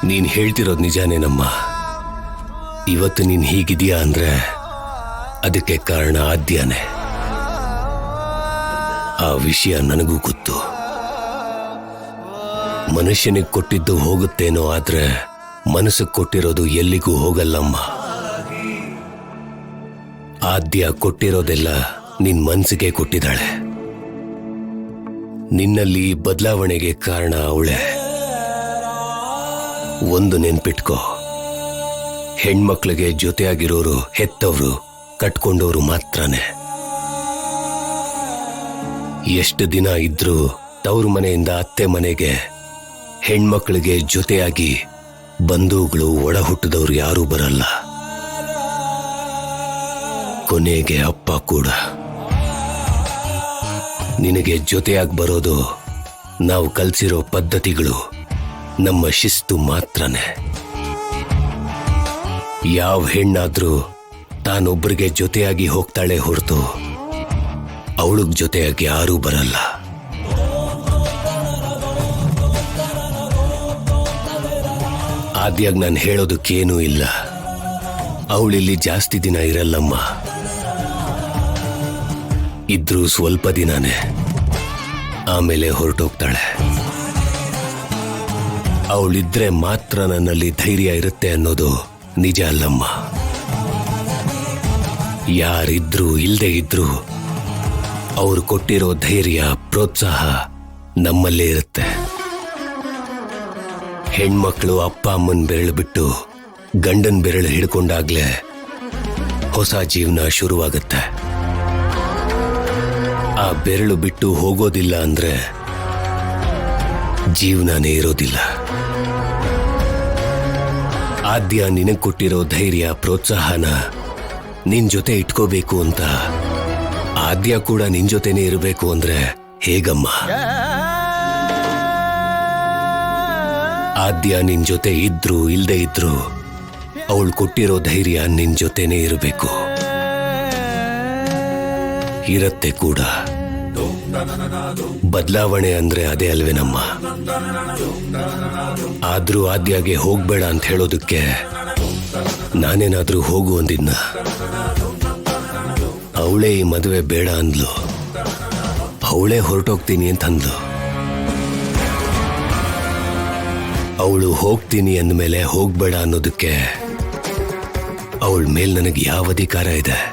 ನೀನ್ ಹೇಳ್ತಿರೋದು ನಿಜಾನೇನಮ್ಮ. ಇವತ್ತು ನೀನ್ ಹೀಗಿದೀಯಾ ಅಂದ್ರೆ ಅದಕ್ಕೆ ಕಾರಣ ಆದ್ಯಾನೆ. ಆ ವಿಷಯ ನನಗೂ ಗೊತ್ತು. ಮನುಷ್ಯನಿಗೆ ಕೊಟ್ಟಿದ್ದು ಹೋಗುತ್ತೇನೋ, ಆದ್ರೆ ಮನಸ್ಸು ಕೊಟ್ಟಿರೋದು ಎಲ್ಲಿಗೂ ಹೋಗಲ್ಲಮ್ಮ. ಆದ್ಯ ಕೊಟ್ಟಿರೋದೆಲ್ಲ ನಿನ್ ಮನಸ್ಸಿಗೆ ಕೊಟ್ಟಿದ್ದಾಳೆ. ನಿನ್ನಲ್ಲಿ ಬದಲಾವಣೆಗೆ ಕಾರಣ ಅವಳೆ. ಒಂದು ನೆನ್ಪಿಟ್ಕೋ, ಹೆಣ್ಮಕ್ಳಿಗೆ ಜೊತೆಯಾಗಿರೋರು ಹೆತ್ತವರು, ಕಟ್ಕೊಂಡವರು ಮಾತ್ರನೇ. ಎಷ್ಟು ದಿನ ಇದ್ರೂ ತವ್ರ ಮನೆಯಿಂದ ಅತ್ತೆ ಮನೆಗೆ ಹೆಣ್ಮಕ್ಳಿಗೆ ಜೊತೆಯಾಗಿ ಬಂಧುಗಳು, ಒಡ ಹುಟ್ಟಿದವರು ಯಾರೂ ಬರಲ್ಲ. ಕೊನೆಗೆ ಅಪ್ಪ ಕೂಡ. ನಿನಗೆ ಜೊತೆಯಾಗಿ ಬರೋದು ನಾವು ಕಲ್ಸಿರೋ ಪದ್ಧತಿಗಳು, ನಮ್ಮ ಶಿಸ್ತು ಮಾತ್ರನೇ. ಯಾವ ಹೆಣ್ಣಾದ್ರೂ ತಾನೊಬ್ಬರಿಗೆ ಜೊತೆಯಾಗಿ ಹೋಗ್ತಾಳೆ ಹೊರತು ಅವಳಿಗೆ ಜೊತೆಯಾಗಿ ಯಾರೂ ಬರಲ್ಲ. ಆದ್ಯಾಗ ನಾನು ಹೇಳೋದಕ್ಕೇನೂ ಇಲ್ಲ. ಅವಳಿಲ್ಲಿ ಜಾಸ್ತಿ ದಿನ ಇರಲ್ಲಮ್ಮ. ಇದ್ರೂ ಸ್ವಲ್ಪ ದಿನಾನೇ, ಆಮೇಲೆ ಹೊರಟೋಗ್ತಾಳೆ. ಅವಳಿದ್ರೆ ಮಾತ್ರ ನನ್ನಲ್ಲಿ ಧೈರ್ಯ ಇರುತ್ತೆ ಅನ್ನೋದು ನಿಜ ಅಲ್ಲಮ್ಮ. ಯಾರಿದ್ರೂ ಇಲ್ಲದೆ ಇದ್ರೂ ಅವ್ರು ಕೊಟ್ಟಿರೋ ಧೈರ್ಯ, ಪ್ರೋತ್ಸಾಹ ನಮ್ಮಲ್ಲೇ ಇರುತ್ತೆ. ಹೆಣ್ಮಕ್ಳು ಅಪ್ಪ ಅಮ್ಮನ ಬೆರಳು ಬಿಟ್ಟು ಗಂಡನ ಬೆರಳು ಹಿಡ್ಕೊಂಡಾಗ್ಲೇ ಹೊಸ ಜೀವನ ಶುರುವಾಗುತ್ತೆ. ಆ ಬೆರಳು ಬಿಟ್ಟು ಹೋಗೋದಿಲ್ಲ ಅಂದ್ರೆ ಜೀವನನೇ ಇರೋದಿಲ್ಲ. ಆದ್ಯ ನಿನಗೆ ಕೊಟ್ಟಿರೋ ಧೈರ್ಯ, ಪ್ರೋತ್ಸಾಹನ ನಿನ್ ಜೊತೆ ಇಟ್ಕೋಬೇಕು ಅಂತ ಆದ್ಯ ಕೂಡ ನಿನ್ ಜೊತೆನೇ ಇರಬೇಕು ಅಂದ್ರೆ ಹೇಗಮ್ಮ? ಆದ್ಯ ನಿನ್ ಜೊತೆ ಇದ್ರು ಇಲ್ದೇ ಇದ್ರು ಅವಳು ಕೊಟ್ಟಿರೋ ಧೈರ್ಯ ನಿನ್ ಜೊತೆನೇ ಇರಬೇಕು. ಇರತ್ತೆ ಕೂಡ. ಬದಲಾವಣೆ ಅಂದ್ರೆ ಅದೇ ಅಲ್ವೇನಮ್ಮ? ಆದ್ರೂ ಆದ್ಯಾಗೆ ಹೋಗ್ಬೇಡ ಅಂತ ಹೇಳೋದಕ್ಕೆ ನಾನೇನಾದ್ರೂ ಹೋಗು ಅಂದಿದ್ನ? ಅವಳೇ ಈ ಮದುವೆ ಬೇಡ ಅಂದ್ಲು. ಅವಳೇ ಹೊರಟೋಗ್ತೀನಿ ಅಂತ ಅಂದ್ಲು. ಅವಳು ಹೋಗ್ತೀನಿ ಅಂದಮೇಲೆ ಹೋಗ್ಬೇಡ ಅನ್ನೋದಕ್ಕೆ ಅವಳ ಮೇಲೆ ನನಗೆ ಯಾವ ಅಧಿಕಾರ ಇದೆ?